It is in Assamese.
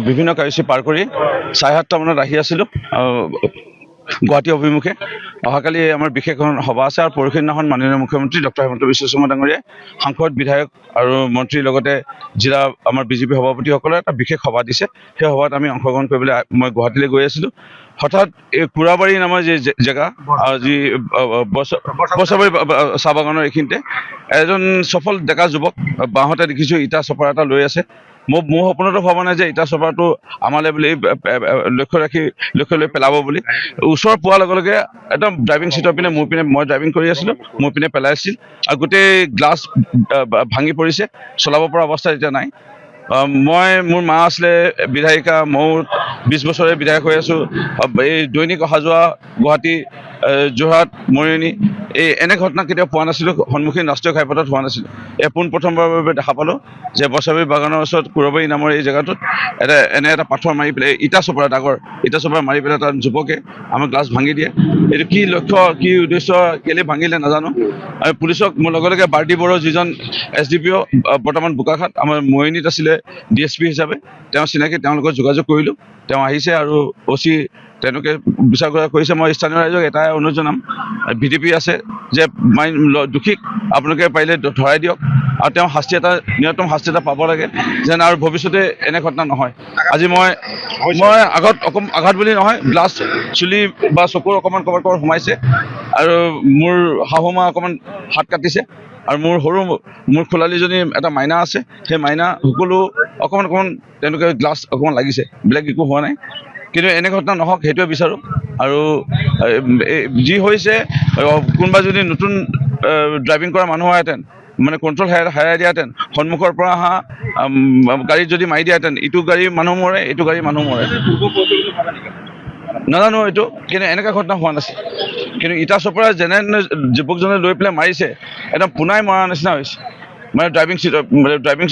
বিভিন্ন কাৰ্যসূচী পাৰ কৰি 7:30 মানত আহি আছিলোঁ গুৱাহাটী অভিমুখে। অহাকালি আমাৰ বিশেষ এখন সভা আছে আৰু পৰহি দিনাখন মাননীয় মুখ্যমন্ত্ৰী ডক্টৰ হিমন্ত বিশ্ব শৰ্মা ডাঙৰীয়াই সাংসদ বিধায়ক আৰু মন্ত্ৰীৰ লগতে জিলা আমাৰ বিজেপি সভাপতিসকলে এটা বিশেষ সভা দিছে। সেই সভাত আমি অংশগ্ৰহণ কৰিবলৈ মই গুৱাহাটীলৈ গৈ আছিলোঁ। হঠাৎ এই কুৰাবাৰী নামৰ যি জেগা যি বছৰবাৰী চাহ বাগানৰ এইখিনিতে এজন সফল ডেকা যুৱক বাওঁহাতে দেখিছোঁ ইটা চপৰা এটা লৈ আছে। মোৰ সপোনতো ভবা নাই যে ইটা চপৰাটো আমালৈ বুলি লক্ষ্য লৈ পেলাব বুলি। ওচৰ পোৱাৰ লগে লগে একদম ড্ৰাইভিং ছিটৰ পিনে মই ড্ৰাইভিং কৰি আছিলোঁ, মোৰ পিনে পেলাইছিল আৰু গোটেই গ্লাছ ভাঙি পৰিছে, চলাব পৰা অৱস্থা এতিয়া নাই। মোৰ মা আছিলে বিধায়িকা, ময়ো 20 বছৰে বিধায়ক হৈ আছোঁ। এই দৈনিক অহা যোৱা গুৱাহাটী, যোৰহাট, মৰিয়নি এনে ঘটনা কেতিয়াও পোৱা নাছিলোঁ, সন্মুখীন ৰাষ্ট্ৰীয় ঘাইপথত হোৱা নাছিলোঁ। পোনপ্ৰথমবাৰৰ বাবে দেখা পালোঁ যে বছৰবাৰী বাগানৰ ওচৰত কুৰাবাৰী নামৰ এই জেগাটোত এটা পাথৰ মাৰি পেলাই ইটা চপৰা ডাঙৰ ইটা চপৰা মাৰি পেলাই তাত যুৱকে আমাৰ গ্লাছ ভাঙি দিয়ে। এইটো কি লক্ষ্য, কি উদ্দেশ্য, কেলৈ ভাঙিলে নাজানো। আৰু পুলিচক মোৰ লগে লগে বাৰ্ডি বড়ো যিজন SDPO বৰ্তমান বোকাখাট আমাৰ মৰিয়নিত আছিলে DSP হিচাপে, তেওঁ চিনাকি, তেওঁৰ লগত যোগাযোগ কৰিলোঁ। তেওঁ আহিছে আৰু OC তেওঁলোকে বিচাৰ কৰিছে। মই স্থানীয় ৰাইজক এটাই অনুৰোধ জনাম, VDP আছে যে দোষীক আপোনালোকে পাৰিলে ধৰাই দিয়ক আৰু তেওঁ ন্যূনতম শাস্তি এটা পাব লাগে যেন আৰু ভৱিষ্যতে এনে ঘটনা নহয়। আজি মই আঘাত বুলি নহয়, গ্লাছ চুলি বা চকুৰ অকণমান ক'ৰবাত সোমাইছে আৰু মোৰ শাহুমা অকণমান হাত কাটিছে আৰু মোৰ খোলালীজনী এটা মাইনা আছে, সেই মাইনা সকলো অকণমান তেওঁলোকে গ্লাছ অকণমান লাগিছে, বেলেগ একো হোৱা নাই। কিন্তু এনে ঘটনা নহওক সেইটোৱে বিচাৰোঁ। আৰু যি হৈছে, কোনোবা যদি নতুন ড্ৰাইভিং কৰা মানুহ হোৱাহেঁতেন, মানে কণ্ট্ৰল হেৰাই দিয়াহেঁতেন, সন্মুখৰ পৰা অহা গাড়ীত যদি মাৰি দিয়াহেঁতেন, ইটো গাড়ীৰ মানুহ মৰে, এইটো গাড়ীৰ মানুহ মৰে। নাজানো এইটো, কিন্তু এনেকুৱা ঘটনা হোৱা নাছিল। কিন্তু ইটা চপৰা যেনে যুৱকজনে লৈ পেলাই মাৰিছে, একদম পোনাই মৰাৰ নিচিনা হৈছে। মানে ড্ৰাইভিং